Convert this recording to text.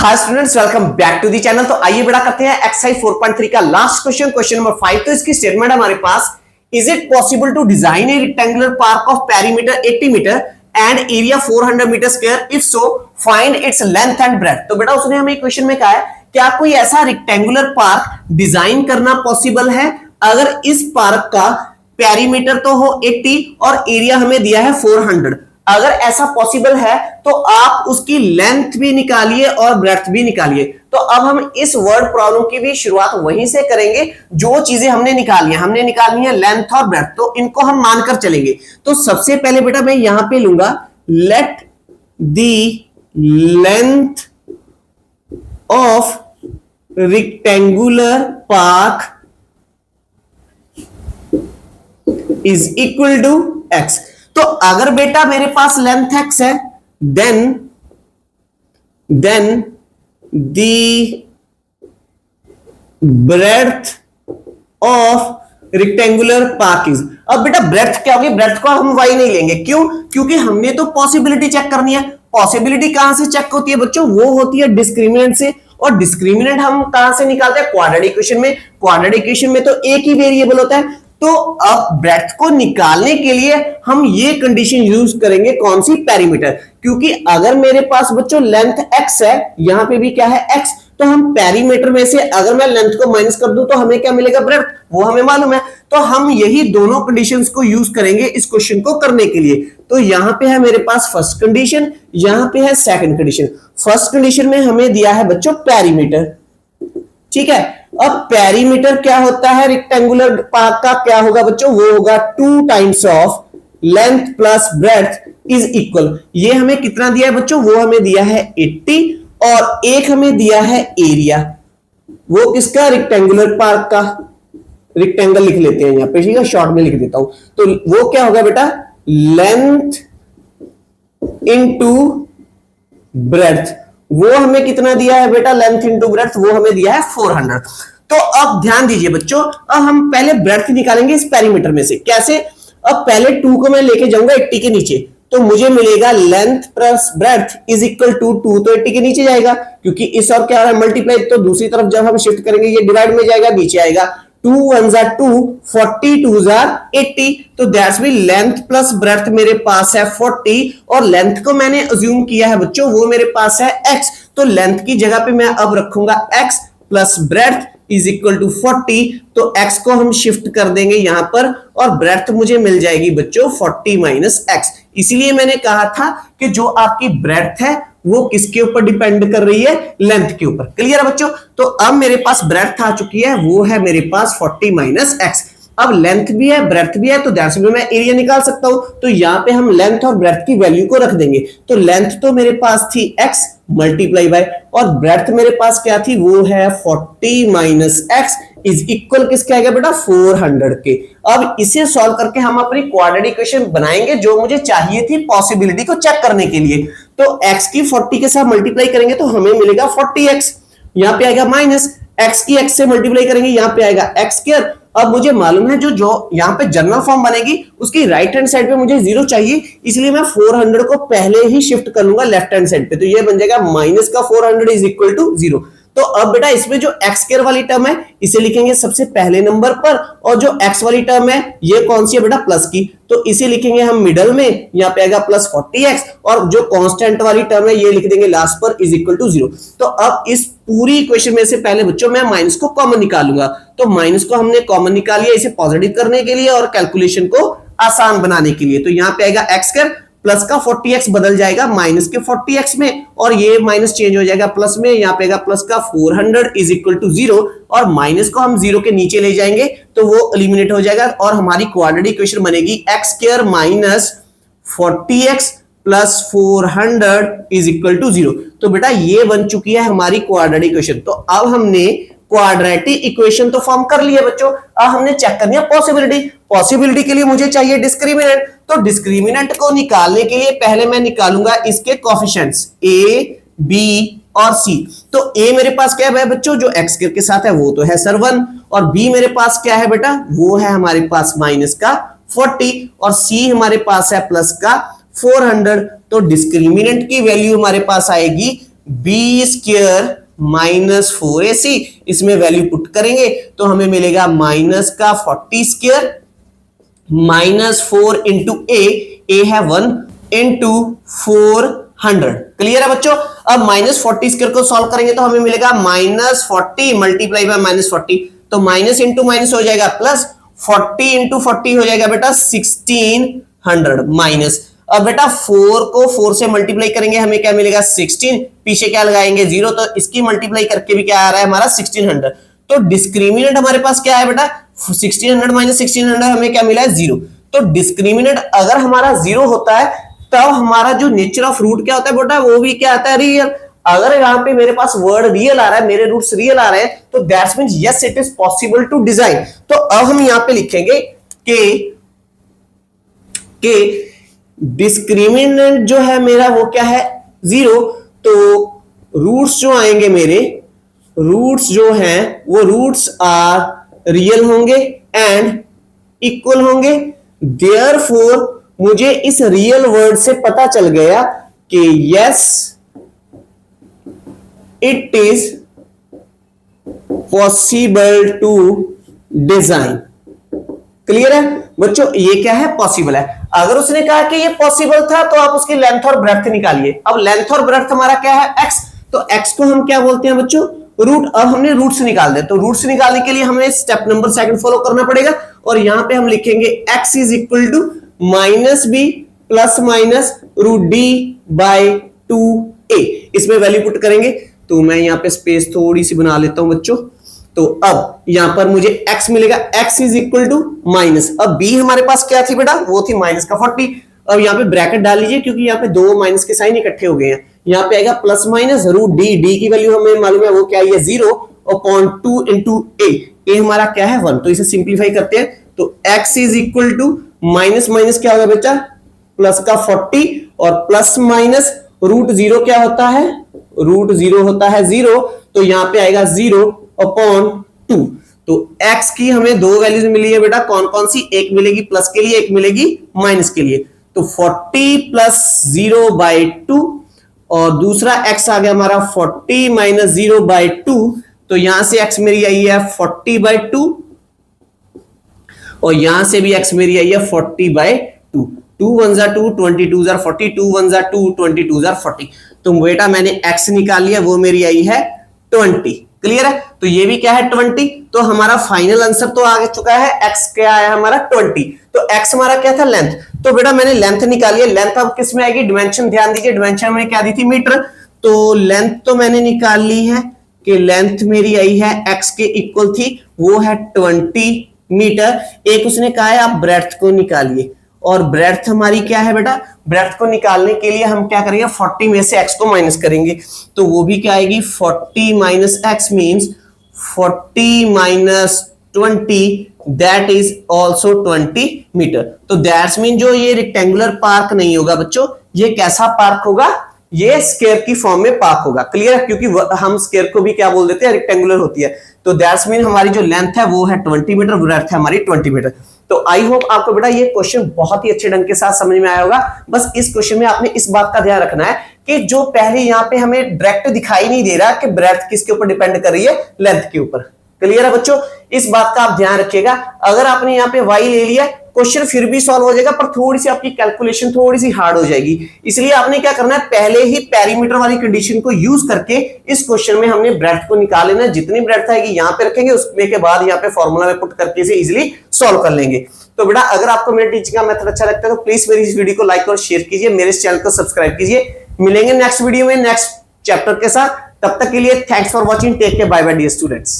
Hi students, welcome back to the channel. तो आइए बड़ा करते हैं एक्सरसाइज 4.3 का लास्ट क्वेश्चन, क्वेश्चन नंबर 5। तो इसकी स्टेटमेंट हमारे पास, is it possible to design a rectangular park of perimeter 80 metre and area 400 metre square, if so find its length and breadth. तो बेटा उसने हमें क्वेश्चन में कहा है क्या कोई ऐसा रेक्टेंगुलर पार्क डिजाइन करना पॉसिबल है अगर इस पार्क का पेरीमीटर तो हो 80 और एरिया हमें दिया है 400। अगर ऐसा पॉसिबल है तो आप उसकी लेंथ भी निकालिए और ब्रेड्थ भी निकालिए। तो अब हम इस वर्ड प्रॉब्लम की भी शुरुआत वहीं से करेंगे जो चीजें हमने निकालनी है लेंथ और ब्रेड्थ, तो इनको हम मानकर चलेंगे। तो सबसे पहले बेटा मैं यहां पे लूंगा let the length of rectangular park is equal to x. तो अगर बेटा मेरे पास लेंथ x है then the breadth of rectangular park is. अब बेटा ब्रेड्थ क्या होगी? ब्रेड्थ को हम y नहीं लेंगे, क्यों? क्योंकि हमने तो पॉसिबिलिटी चेक करनी है। पॉसिबिलिटी कहां से चेक होती है बच्चों? वो होती है डिस्क्रिमिनेंट से, और डिस्क्रिमिनेंट हम कहां से निकालते हैं? क्वाड्रेटिक इक्वेशन में। क्वाड्रेटिक इक्वेशन में तो एक ही वेरिएबल होता है। तो अब ब्रेड्थ को निकालने के लिए हम ये कंडीशन यूज करेंगे, कौन सी? पेरीमीटर। क्योंकि अगर मेरे पास बच्चों लेंथ x है, यहां पे भी क्या है x, तो हम पेरीमीटर में से अगर मैं लेंथ को माइनस कर दूं तो हमें क्या मिलेगा? ब्रेड्थ। वो हमें मालूम है। तो हम यही दोनों कंडीशंस को यूज करेंगे इस क्वेश्चन को करने के लिए। तो यहां पे है मेरे पास फर्स्ट कंडीशन, यहां पे है सेकंड कंडीशन। फर्स्ट कंडीशन में हमें दिया है बच्चों पेरीमीटर, ठीक है। अब पेरीमीटर क्या होता है रेक्टेंगुलर पार्क का? क्या होगा बच्चों? वो होगा 2 times of length plus breadth is equal. ये हमें कितना दिया है बच्चों? वो हमें दिया है 80 और एक हमें दिया है एरिया। वो किसका? रेक्टेंगुलर पार्क का। रेक्टेंगल लिख लेते हैं यहां पे, ठीक है, शॉर्ट में लिख देता हूं। तो वो क्या होगा बेटा? Length into breadth. वो हमें कितना दिया है बेटा? लेंथ इंटू ब्रेड्थ, वो हमें दिया है 400। तो अब ध्यान दीजिए बच्चों, अब हम पहले ब्रेड्थ निकालेंगे इस पेरीमीटर में से। कैसे? अब पहले 2 को मैं लेके जाऊंगा 80 के नीचे, तो मुझे मिलेगा length plus breadth is equal to 2 तो 80 के नीचे जाएगा, क्योंकि इस और क्या है मल्टीप्लाई। तो दूसरी तरफ जब हम शिफ्ट करेंगे ये डिवाइड में जाएगा, नीचे आएगा। 2 1 जार 2, 40 2 जार 80। तो that's mean length plus breadth मेरे पास है 40, और लेंथ को मैंने अज्यूम किया है बच्चों वो मेरे पास है x। तो लेंथ की जगह पे मैं अब रखूंगा x plus breadth is equal to 40। तो x को हम शिफ्ट कर देंगे यहां पर, और ब्रेड्थ मुझे मिल जाएगी बच्चों 40 माइनस x। इसीलिए मैंने कहा था कि जो आपकी ब्रेड्थ है वो किसके ऊपर डिपेंड कर रही है? लेंथ के ऊपर। क्लियर है बच्चों? तो अब मेरे पास ब्रेड्थ आ चुकी है, वो है मेरे पास 40 माइनस x। अब लेंथ भी है ब्रेड्थ भी है, तो दैट्स मीन मैं एरिया निकाल सकता हूं। तो यहां पे हम लेंथ और ब्रेड्थ की वैल्यू को रख देंगे। तो लेंथ तो मेरे पास थी x मल्टीप्लाई बाय, और ब्रेड्थ मेरे पास क्या थी? वो है 40 माइनस x इज इक्वल किसके आएगा बेटा? 400 के। अब इसे सॉल्व करके हम अपनी क्वाड्रेटिक इक्वेशन बनाएंगे जो मुझे चाहिए थी पॉसिबिलिटी को चेक करने के लिए। तो x की 40 के साथ मल्टीप्लाई करेंगे तो हमें मिलेगा 40x, यहां पे आएगा माइनस x की x से मल्टीप्लाई करेंगे, यहां पे आएगा x स्क्वायर। अब मुझे मालूम है जो यहां पे जनरल फॉर्म बनेगी उसकी राइट हैंड साइड पे मुझे 0 चाहिए, इसलिए मैं 400 को पहले ही शिफ्ट कर लूंगा लेफ्ट हैंड साइड पे। तो ये बन जाएगा माइनस का 400 इज इक्वल टू 0। तो अब बेटा इसमें जो x स्क्वायर वाली टर्म है इसे लिखेंगे सबसे पहले नंबर पर, और जो x वाली टर्म है ये कौन सी है बेटा? प्लस की, तो इसे लिखेंगे हम मिडल में, यहाँ पे आएगा प्लस 40x, और जो कांस्टेंट वाली टर्म है ये लिख देंगे लास्ट पर इज इक्वल टू 0। तो अब इस पूरी इक्वेशन में से पहले बच्चों मैं माइनस को कॉमन निकालूंगा। तो माइनस को हमने कॉमन निकाल लिया इसे पॉजिटिव करने के लिए और कैलकुलेशन को आसान बनाने के लिए। तो यहाँ पे आएगा x स्क्वायर, प्लस का 40x बदल जाएगा माइनस के 40x में, और ये माइनस चेंज हो जाएगा प्लस में, यहाँ पे आएगा प्लस का 400 इज इक्वल टू 0, और माइनस को हम 0 के नीचे ले जाएंगे तो वो एलिमिनेट हो जाएगा, और हमारी क्वाड्रेटिक इक्वेशन बनेगी x square minus 40x plus 400 is equal to 0। तो बेटा ये बन चुकी है हमारी क्वाड्रेटिक इक्वेशन। तो अब हमने क्वाड्रेटिक इक्वेशन तो फॉर्म कर लिया बच्चों, अब हमने चेक करनी है पॉसिबिलिटी। पॉसिबिलिटी के लिए मुझे चाहिए डिस्क्रिमिनेंट। तो डिस्क्रिमिनेंट को निकालने के लिए पहले मैं निकालूंगा इसके कोएफिशिएंट्स a, b और c। तो a मेरे पास क्या है बच्चों? जो x स्क्वायर के साथ है वो तो है सर 1, और b मेरे पास क्या है बेटा? वो है हमारे पास माइनस का 40, और c हमारे पास है प्लस का 400। तो डिस्क्रिमिनेंट की वैल्यू हमारे पास आएगी बी स्क्वायर माइनस 4ac, इसमें वैल्यू पुट करेंगे तो हमें मिलेगा माइनस का 40 स्क्वायर माइनस 4 इंटू ए है 1 इंटू 400। क्लियर है बच्चों। अब माइनस 40 स्क्वायर को सॉल्व करेंगे तो हमें मिलेगा माइनस 40 मल्टीप्लाई बाय माइनस 40, तो माइनस इंटू माइनस हो जाएगा प्लस, 40 इंटू 40 हो जाएगा बेटा 1600 माइनस। अब बेटा 4 को 4 से मल्टीप्लाई करेंगे हमें क्या मिलेगा 16, पीछे क्या लगाएंगे 0, तो इसकी मल्टीप्लाई करके भी क्या आ रहा है हमारा 1600। तो डिस्क्रिमिनेंट हमारे पास क्या है बेटा 1600 माइनस 1600 हमें क्या मिला है 0। तो डिस्क्रिमिनेंट अगर हमारा 0 होता है तब हमारा जो नेचर ऑफ रूट क्या होता है बेटा वो भी क्या आता है रियल। अगर यहाँ पे मेरे पास वर्ड रियल आ रहा है, मेरे रूट्स रियल आ रहे हैं, तो that's means yes it is possible to design. तो अब हम यहाँ पे लिखेंगे कि डिस्क्रिमिनेंट जो है मेरा वो क्या है 0, तो रूट्स जो आएंगे मेरे रूट्स जो हैं वो रूट्स आर रियल होंगे एंड इक्वल होंगे। देयरफॉर मुझे इस रियल वर्ड से पता चल गया कि yes it is possible to design. Clear है बच्चों, ये क्या है पॉसिबल है। अगर उसने कहा कि ये पॉसिबल था तो आप उसकी लेंथ और ब्रेड्थ निकालिए। अब लेंथ और ब्रेड्थ हमारा क्या है x, तो x को हम क्या बोलते हैं बच्चों रूट। अब हमने रूट्स निकाल दे, तो रूट्स निकालने के लिए हमें स्टेप नंबर 2 फॉलो करना पड़ेगा और यहां पे हम लिखेंगे x is equal to minus B plus minus root D by 2a। इसमें वैल्यू पुट करेंगे तो मैं यहां पे स्पेस थोड़ी सी बना लेता हूं बच्चों। तो अब यहां पर मुझे x मिलेगा, x is equal to minus, अब b हमारे पास क्या थी बेटा वो थी माइनस का 40। अब यहां पे ब्रैकेट डाल लीजिए क्योंकि यहां पे दो माइनस के साइन इकट्ठे हो गए हैं। यहां पे आएगा plus minus root D, D की वैल्यू हमें मालूम है वो क्या है 0 अपॉन 2 इंटू ए हमारा क्या है 1। तो इसे सिंप्लीफाई करते हैं तो x is equal to minus minus क्या होगा बेटा प्लस का 40 और प्लस माइनस रूट 0 क्या होता है रूट 0 होता है 0, तो यहां पे आएगा 0 अपॉन 2। तो x की हमें दो वैल्यूज मिली है बेटा, कौन कौन सी, एक मिलेगी प्लस के लिए एक मिलेगी माइनस के लिए। तो 40 प्लस 0 बाई 2 और दूसरा x आ गया हमारा 40 माइनस 0 बाई 2, तो यहां से x मेरी आई है 40 बाई 2 और यहां से भी x मेरी आई है 40 बाई 2। 2 1 जा 2, 22 जा 40, 2 1 जा 2, 22 जा 40। तो बेटा मैंने x निकाल लिया वो मेरी आई है 20। क्लियर है, तो ये भी क्या है 20। तो हमारा फाइनल आंसर तो आ चुका है, x क्या आया हमारा 20। तो x हमारा क्या था लेंथ, तो बेटा मैंने लेंथ निकाली है। लेंथ अब किस में आएगी डिमेंशन, ध्यान दीजिए डिमेंशन में क्या दी थी मीटर, तो लेंथ तो मैंने निकाल ली है कि लेंथ मेरी आई है x के इक्वल थी वो है 20 मीटर। एक उसने कहा है आप ब्रेड्थ को निकालिए और ब्रेड्थ हमारी क्या है बेटा, ब्रेड्थ को निकालने के लिए हम क्या करेंगे 40 में से x को माइनस करेंगे तो वो भी क्या आएगी 40 minus x means 40 minus 20 that is also 20 metre. तो दैट्स मीन जो ये रेक्टेंगुलर पार्क नहीं होगा बच्चों, ये कैसा पार्क होगा, ये स्क्वायर की फॉर्म में पार्क होगा। क्लियर है, क्योंकि हम स्क्वायर को भी क्या बोल देते हैं रेक्टेंगुलर होती है। तो दैट्स मीन हमारी जो लेंथ है वो है 20 मीटर, ब्रेड्थ है हमारी 20 मीटर। तो आई होप आपको बेटा ये क्वेश्चन बहुत ही अच्छे ढंग के साथ समझ में आया होगा। बस इस क्वेश्चन में आपने इस बात का ध्यान रखना है कि जो पहले यहाँ पे हमें डायरेक्ट दिखाई नहीं दे रहा कि ब्रेड्थ किसके ऊपर डिपेंड कर रही है, लेंथ के ऊपर। क्लियर है बच्चों, इस बात का आप ध्यान रखिएगा। अगर आपने यहाँ पे y ले लिया क्वेश्चन फिर भी सॉल्व हो जाएगा, पर थोड़ी सी आपकी कैलकुलेशन थोड़ी सी हार्ड हो जाएगी। इसलिए आपने क्या करना है पहले ही पेरीमीटर वाली कंडीशन को यूज करके इस क्वेश्चन में हमने ब्रेड्थ को निकाल लेना। जितनी ब्रेड्थ आएगी यहाँ पे रखेंगे, उसमें के बाद यहाँ पे फॉर्मूला में पुट करके इसे इजिली सॉल्व कर लेंगे। तो बेटा अगर आपको मेरे टीचिंग का मेथड अच्छा लगता है तो प्लीज मेरी इस वीडियो को लाइक और शेयर कीजिए, मेरे इस चैनल को सब्सक्राइब कीजिए। मिलेंगे नेक्स्ट वीडियो में नेक्स्ट चैप्टर के साथ, तब तक के लिए thanks for watching, take care, bye bye dear students.